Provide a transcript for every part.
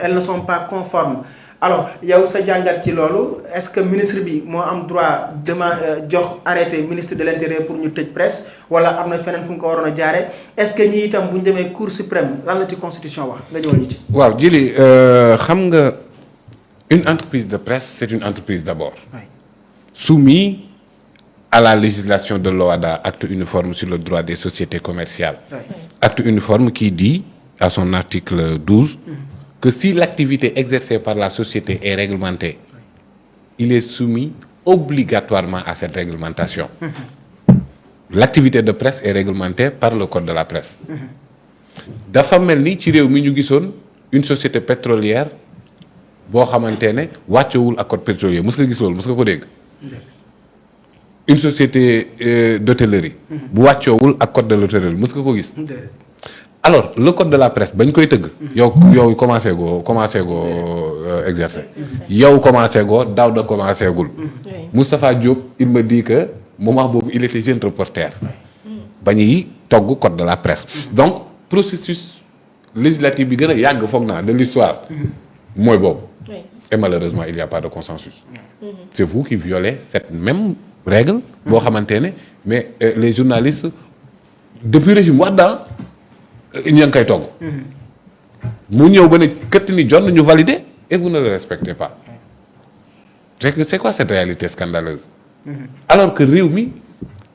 elles ne sont pas conformes alors yow sa jàngat ci loolu est-ce que ministre bi moo am droit jox arrêté ministre de l'intérieur pour ñu tëj presse wala am na feneen fu nga ko waroon a jaare est-ce que ñi itam bu ñu demee cour suprême lan la ci constitution wax nga ñëwal ñu ci. waaw Djily xam nga une entreprise de presse c'est une entreprise d'abord. Oui. Soumise à la législation de l'OHADA, acte uniforme sur le droit des sociétés commerciales. Oui. Acte uniforme qui dit à son article 12 que si l'activité exercée par la société est réglementée, il est soumis obligatoirement à cette réglementation. L'activité de presse est réglementée par le code de la presse. dafa mel ni ci réew mi ñu gisoon une société pétrolière boo xamante ne wàccewul ak code pétrolier mës nga gis loolu mës nga ko dégg. une société d'hôtellerie. bu wàccoowul ak code de l'hôtellerie mës nga ko gis. alors le code de la presse bañ koy tëgg. yow commencé goo exercer. yow commencé goo Daouda commencé gul. Moustapha Diop il me dit que moment boobu il était jeune reporter. ba ñuy togg code de la presse. donc processus législatif bi gën a yàgg foog naa de l'histoire mooy boobu. et malheureusement il n'y a pas de consensus. c'est vous qui violez cette même règle. boo xamante ne mais les journalistes depuis régime Wade ña ngi koy togg. mu ñëw ba ne këtt ni jot ñu valider et vous ne le respectez pas. c'est quoi cette réalité scandaleuse. alors que réew mi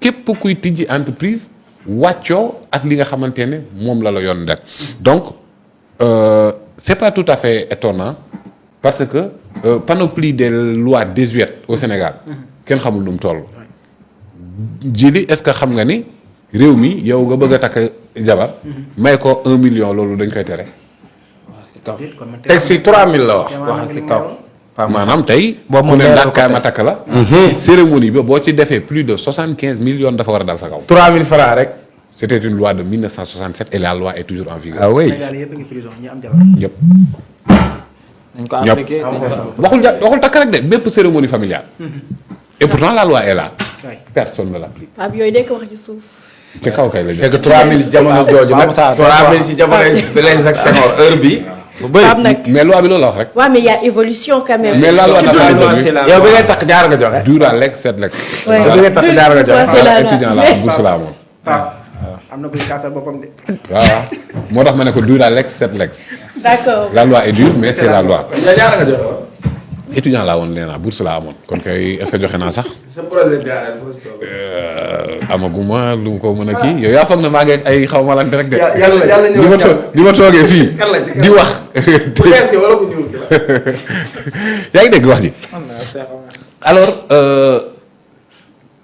képp kuy tijji entreprise wàccoo ak li nga xamante ne moom la yoon def. donc c'est pas tout à fait étonnant parce que panoplie des lois désuètes au Sénégal kenn xamul nu mu toll. Djily est-ce que xam nga ni réew mi yow nga bëgg a takk jabar may ko 1 million loolu dañ koy tere. teg si 3000 la wax si kaw. maanaam tey boo mu ne daal kaay ma takk la. ci cérémonie bi boo ci defee plus de 75 millions dafa war a dal sa kaw. 3000 francs rek. c'était une loi de 1967 et la loi est toujours en vigueur. ah oui ñëpp. dañ ko appliqué waxul takk rek de bépp cérémonie familiale. et pourtant la loi est là. personne ne l'applique. ab yooyu day ko wax ci suuf. ci kaw kay la c'est que 3000 jamono jooju nag 3000 ci jamono Blaise ak Senghor heure bi bu bëri mais loi bi loolu la wax rek. waaw mais il y a évolution quand même. mais la loi n'a pas évolué. yow bi ngay takk jaar nga joxe. Dura lex set lex. yow bi ngay takk jaar nga joxe. étudiant la bourse la amoon. am na kuy kaasal boppam de. waaw moo tax ma ne ko dura lex set lex. d'accord la loi est dure mais c'est la loi. jaar nga joxe. étudiant laa woon nee naa bourse laa amoon kon kay est-ce que joxe naa sax. sa projet gaareel foo si toog. amaguma lu mu ko mën a kii yow yaa foog ne maa ngi ay xaw ma lan rek de. yàlla li ma toogee fii. di wax. bu xees ki wala bu ñuul ki la. yaa ngi dégg wax ji. alors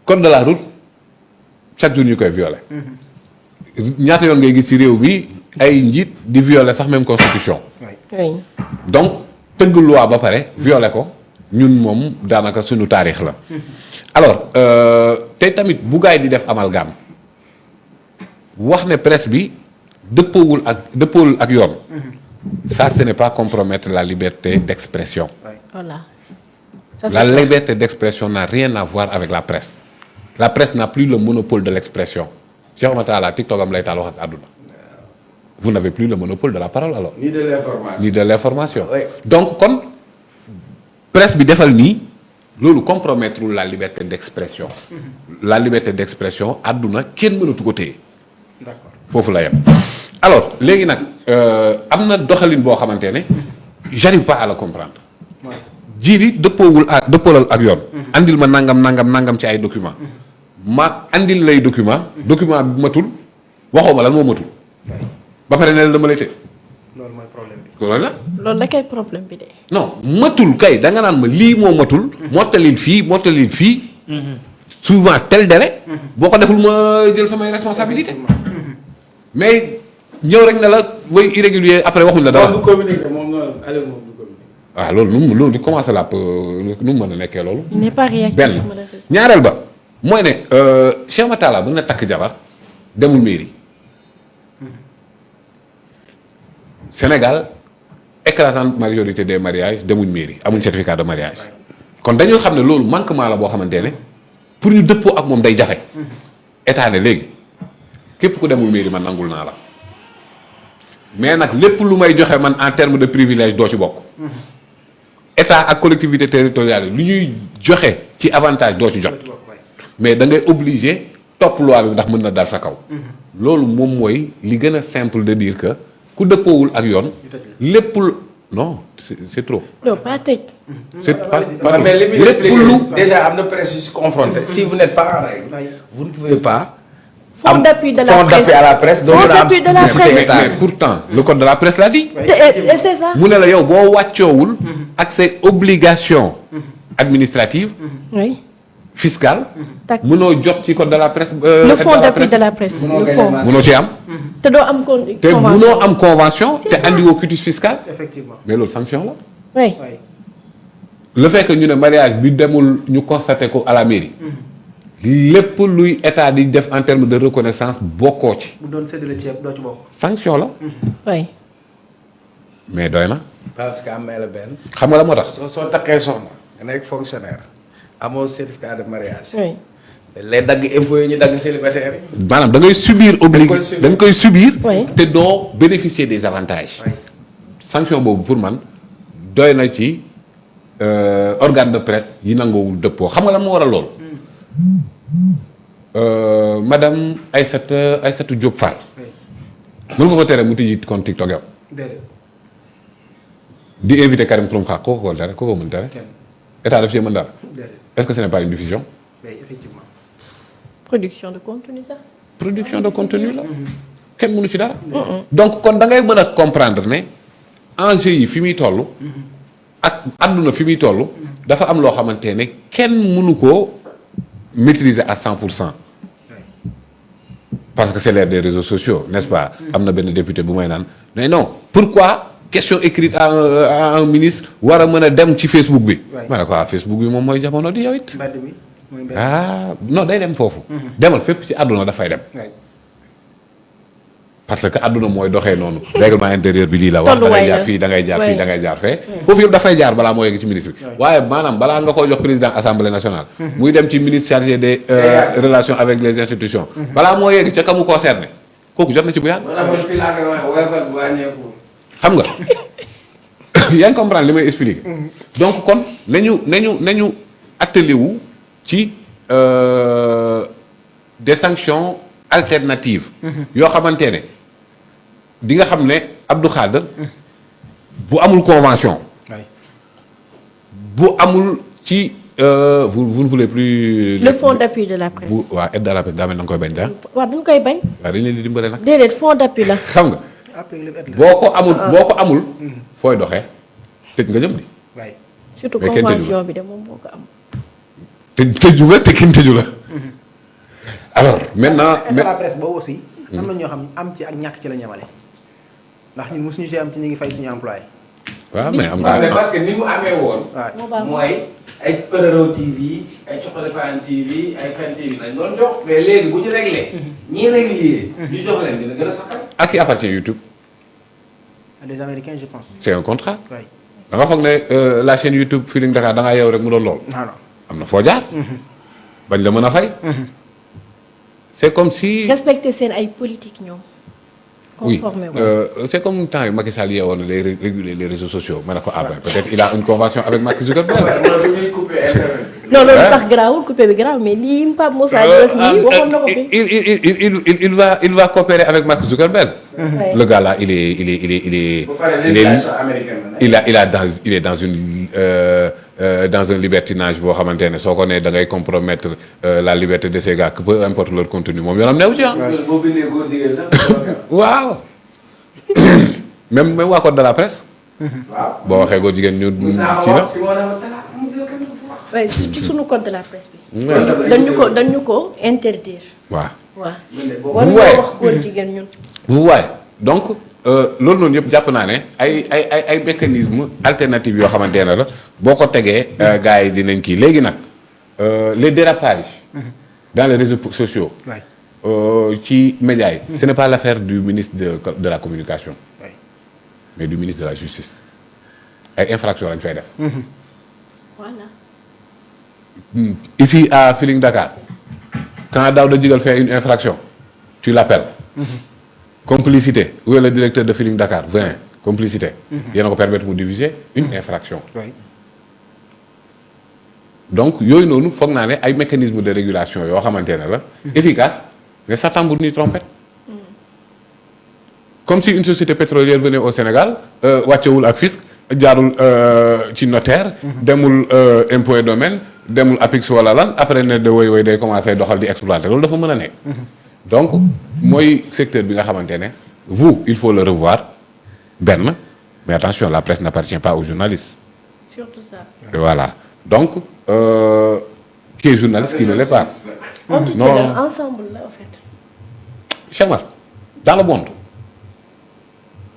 code de la route chaque jour ñu koy violer. ñaata yoon ngay gis ci réew bi ay njiit di violer sax même constitution. oui. donc. tëgg loi ba pare violé ko ñun moom daanaka suñu taarix la alors tey tamit bu gaay di def amalgame wax ne presse bi dëppoowul ak yoon ça ce n'est pas compromettre la liberté d'expression. voilà. La liberté d'expression n'a rien à voir avec la presse. La presse n'a plus le monopole de l'expression. Cheikh Oumar Talla TikTok am lay taal wax ak àdduna. Vous n'avez plus le monopole de la parole alors. Ni de l'information. Ni de l'information. Oui. Donc kon presse bi defal nii loolu compromettre la liberté d'expression. La liberté d'expression àdduna kenn mënatu ko téye. D'accord. Foofu la yem. alors léegi nag am na doxalin boo xamante ne j'arrive pas à le comprendre. Djily dëppoolal ak yoon. andil ma nangam ci ay documents. ma andil lay document bi matul waxoo ma lan moo matul. ba pare ne la dama lay tëj. loolu mooy problème bi. loolu la. loolu la kay problème bi de. non matul kay da nga naan ma lii moo matul. mottalil fii. souvent tel délai. boo ko deful ma jël samay responsabilité mais ñëw rek ne la way irrégulier après waxuñ la dara. moom du communiquer moom noonu Aliou moom du communiquer. waaw loolu di commencer la nu mu mën a nekkee loolu. il n'est pas réactif benn ñaareel ba mooy ne Cheikh Oumar Talla ba nga takk jabar demul mairie. Sénégal écrasante majorité des mariages demuñ mairie amuñ certificat de mariage kon dañoo xam ne loolu manquement la boo xamante ne pour ñu dëppoo ak moom day jafe. état ne léegi képp ku demul mairie man nangul naa la mais nag lépp lu may joxe man en terme de privilège doo ci bokk. état ak collectivité territoriale lu ñuy joxe ci avantage doo ci jot. mais da ngay obligé topp loi bi ndax mën na dal sa kaw. loolu moom mooy li gën a simple de dire que ku dëppoowul ak yoon. lépp non c'est trop. non pas tëj. c'est pas mais li muy lépp expliqué lu déjà am na presse yu si confronté si vous n'êtes pas en règle vous ne pouvez pas. Fonds d'appui de la fonds presse d'appui à la presse. Fonds d'appui de la presse. mais pourtant le code de la presse l'a dit. Et c'est ça. mu ne la yow boo wàccoowul ak ses obligations administratives oui. fiscales tax mënoo jot ci code de la presse le fonds d'appui de la presse le fonds. mënoo ci am te doo am te mënoo convention. am convention C'est te ça. andiwoo quitus fiscal effectivement. mais loolu sanction la oui. le fait que ñu ne mariage bi demul ñu constaté ko à la mairie lépp luy état di def en termes de reconnaissance bokkoo ci bu doon séddale ceeb doo ci bokk. sanction la oui. mais doy na parce que am na la benn. xam nga la moo tax soo takkee soxna nga nekk fonctionnaire amoo certificat de mariage. oui. les dagg impôts yi ñu dagg célibataire yi. maanaam da ngay subir da nga koy subir Oui. te doo bénéficier des avantages sanction boobu pour man doy na ci organe de presse yi nangoowul dëppoo xam nga la moo waral loolu madame Aïssatou Diop Fall mën nga ko tere mu tijji compte TikTok yow déedéet di invité Karim Xrum Xax kooku ko tere kooku mën tere kenn état daf ci mën dara déedéet est-ce que ce n'est pas une diffusion oui effectivement. production de contenu sax. production de contenu la kenn mënu ci dara donc kon da ngay mën a comprendre ne enjeu yi fi muy toll ak àdduna fi muy toll dafa am loo xamante ne kenn mënu koo maîtriser à 100% parce que c'est l'ère des réseaux sociaux n'est-ce pas am na benn député bu may naan mais non pourquoi question écrite à un ministre war a mën a dem ci Facebook bi ma ne ko Facebook bi moom mooy jamono di yow it mbedd mi mooy mbedd. non day dem foofu demal fépp ci àdduna dafay dem waay. parce que àdduna mooy doxee noonu règlement intérieur bi lii la wax da ngay Tolluwaay jaar la. fii da ngay jaar fii Ouais. da ngay jaar fee foofu yëpp dafay jaar balaa moo yegg ci ministre bi waaye maanaam balaa nga ko jox président assemblée nationale muy dem ci ministre chargé des relations avec les institutions balaa moo yegg ca kamu concerné kooku jot na ci bu yàgg fii laa koy waxee woyofal bu wàññeeku. xam nga yaa ngi comprendre li may expliquer donc kon nañu attelé wu ci des sanctions alternatives yoo xamante ne di nga xam ne Abdou Khadre bu amul convention waay. bu amul ci vous ne voulez plus le fonds d'appui de la presse. bu waa aide à la presse daa mel na nga koy bañ daa waaw dañ koy bañ. waaw dañ leen di dimbale nag déedéet fonds d'appui la. xam nga après lépp et la. boo ko amul fooy doxee tëj nga jëm di waay. surtout mais kenn tëju convention bi de moom moo ko am. te tëju nga te kenn tëju la alors maintenant aide à la presse boobu aussi. am na ñoo xam am ci ak ñàkk ci la ñamale. ndax ñun mosuñu see am ci ñu ngi fay suñu employé. waaw mais am waaw mais nga parce que ni mu amee woon. waaw. moo baax mooy ay Perero TV ay Coxalifane TV ay Fen TV lañ doon jox. mais léegi bu ñu réglé. ñii régulier. ñu jox leen dina gën a saxal. à qui appartient YouTube à des Américains je pense. c'est un contrat waay. da nga foog ne la chaîne YouTube Feeling Dakar da ngaa yeew rek mu doon lool non non. am na foo jaar bañ la mën a fay c'est comme si respecter seen ay politique ñoom. oui conformé wu. c'est comme temps yu Macky Sall yeewoon na day réguler les réseaux sociaux ma ne ko peut-être il a une convention avec Mark Zuckerberg loolu ñuy coupé internet. non loolu sax garaawul coupé bi garaaw mais lii Pape Moussa di wax nii waxoon na ko fi. il va coopérer avec Mark Zuckerberg Ouais. le gars là il est ba pare il est législation américaine la nag. il est dans un libertinage boo xamante ne soo ko nee da ngay compromettre la liberté de ces gars que peu importe leur contenu moom yoonam neew ci ah. boo bindee góor jigéen sax. waaw même waa code de la presse. waaw. boo waxee góor jigéen ñu Moussa kii wax la. si moo ne ma talaa mu jël kenn du fa wax. waaye ci sunu code de la presse bi. Ouais. dañu ko interdire. waaw waaw. boo war Ouais. nga wax góor jigéen ñun. vous voyez donc loolu noonu yëpp jàpp naa ne ay mécanismes alternatifs yoo xamante ne la boo ko tegee gars yi dinañ kii léegi nag les dérapages dans les réseaux sociaux waay. ci médias yi ce n'est pas l'affaire du ministre de la communication waay. mais du ministre de la justice ay infractions lañ fay def voilà. ici à Feeling Dakar quand Daouda Djigal fait une infraction tu l'appelles complicité où est le directeur de Feeling Dakar viens complicité. yéen a ko permettre mu diviser une infraction. oui. donc yooyu noonu foog naa ne ay mécanismes de régulation yoo xamante ne la. efficace mais ça tambour ni trompette. comme si une société pétrolière venait au Sénégal wàccewul ak fisc jaarul ci notaire. demul impôt et domaine demul APIX wala lan après ne de woy day commencer doxal di exploiter loolu dafa mën a nekk. donc mooy secteur bi nga xamante ne vous il faut le revoir benn mais attention la presse n'appartient pas aux journalistes. surtout ça. Et voilà donc qui est journaliste qui ne l'est pas. en tout Non. cas ensemble la en fait. Cheikh Omar dans le monde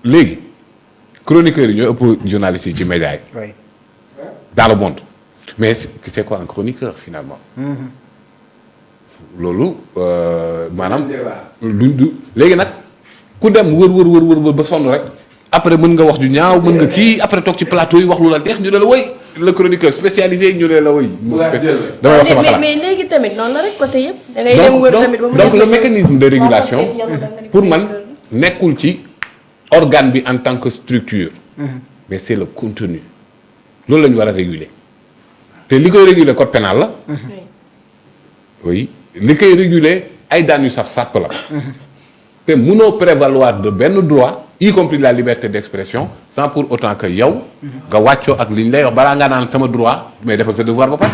léegi chroniqueurs yi ñooy ëpp journalistes yi ci médias yi. oui. dans le monde mais c'est quoi un chroniqueur finalement. loolu maanaam. luñ du léegi nag ku dem wër ba sonn rek après mën nga wax ju ñaaw mën nga kii après toog ci plateau yi wax lu la neex ñu ne la woy le chroniqueur spécialisé ñu ne la woy. damay wax sama xalaat mais léegi tamit noonu la rek côté yëpp. da ngay dem wër tamit ba mu donc nekk le mécanisme de régulation waaw, pour man nekkul ci organe bi en tant que structure. mais c'est le contenu loolu la ñu war a réguler te li koy réguler code pénal la. oui li koy réguler ay daan yu saf sàpp la. te mënoo prévaloir de benn droit y compris la liberté d'expression sans pour autant que yow. nga wàccoo ak li ñu lay wax balaa nga naan sama droit mais defal sa devoir ba pare.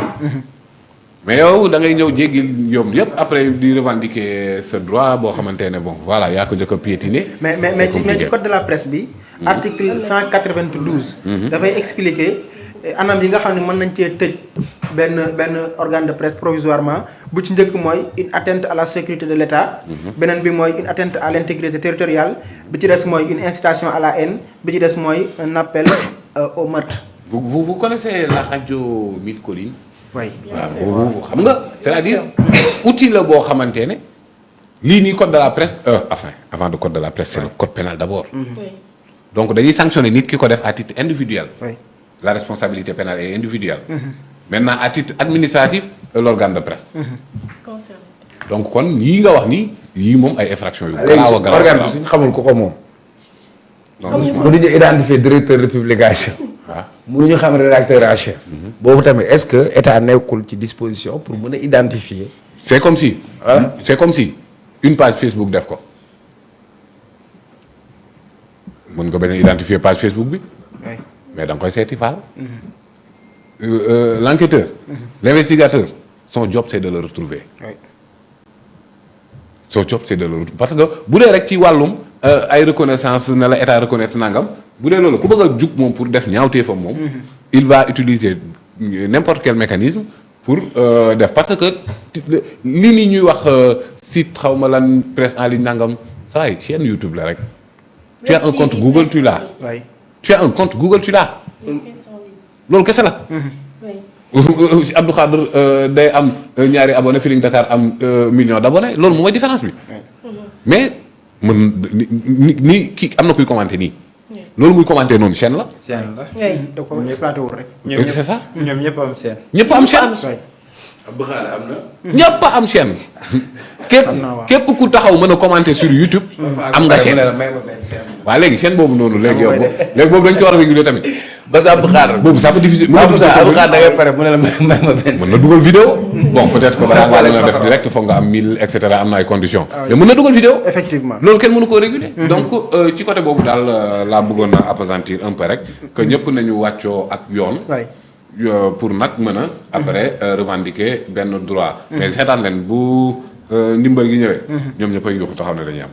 mais yow da ngay ñëw jéggi ñoom yëpp après di revendiquer ce droit boo xamante ne bon voilà yaa ko njëkk a piétiner. mais ci code de la presse bi. article 192. dafay expliquer anam yi nga xam ne mën nañ cee tëj benn organe de presse provisoirement bu ci njëkk mooy une atteinte à la sécurité de l'État. beneen bi mooy une atteinte à l'intégrité territoriale bi ci des mooy une incitation à la haine bi ci des mooy un appel au meurtre. vous connaissez la radio Mille Collines. oui. waaw xam nga c'est-à-dire outil la boo xamante ne lii nii code de la presse enfin avant de code de la presse c'est le code pénal d'abord. Oui. donc dañuy sanctionner nit ki ko def à titre individuel. oui. la responsabilité pénale est individuelle. maintenant à titre administratif l'organe de presse. Concerné. donc kon yii nga wax ni yii moom ay infractions yu. léegi su organe bi suñ xamul ku ko moom. mënuñu identifier directeur de publication. waaw mënuñu xam rédacteur en chef. boobu tamit est-ce que état nekkul ci disposition pour mën a identifier. c'est comme si. Voilà. c'est comme si une page Facebook def ko. mën nga bañ a identifier page Facebook bi. oui. mais da nga koy seeti faal. L'enquêteur. L'investigateur son job c'est de le retrouver. oui. son job c'est de le retrouver parce que bu dee rek ci wàllum ay reconnaissance ne la état reconnaître nangam bu dee loolu ku bëgg a jug moom pour def ñaawteefam moom. il va utiliser n'importe quel mécanisme pour def parce que lii nii ñuy wax site xaw ma lan presse en ligne nangam saa yi chaîne YouTube la rek. tu as un compte Google tu l'as. oui. tu as un compte Google tu l'as. loolu kese la. Oui. Abdou Khadre day am ñaari abonné Feeling Dakar am million d'abonnés loolu mooy différence bi. mais mën ni kii am na kuy commenter nii. loolu muy commenter noonu chaîne la. chaîne la. Oui. da ko exploité wul rek. c'est ça. ñoom ñëpp am chaîne. ñëpp am chaîne. oui. Abdou Khadre am na. ñëpp am chaîne. képp Am na waaw. képp ku taxaw mën a commenter sur YouTube. am nga chaîne. may ma benn chaîne. waaw léegi chaîne boobu noonu léegi yow léegi boobu dañ ko war a réguler tamit. ba sa Abdou Khadre. boobu ça peut diffuser. mën Abdou Khadre da ngay pare mu ne la may ma benn. mën na dugal vidéo bon peut-être que balaa nga mën a def direct foog nga am 1000 et cetera am na ay conditions. mais mën na dugal vidéo. effectivement. loolu kenn mënu koo réguler. donc ci côté boobu daal laa bëggoon a appesantir un peu rek. que ñëpp nañu wàccoo ak yoon. oui. pour nag mën a. après revendiquer benn droit. mais seetaan leen bu ndimbal gi ñëwee. ñoom ñëppay yuuxu taxaw ne dañuy am.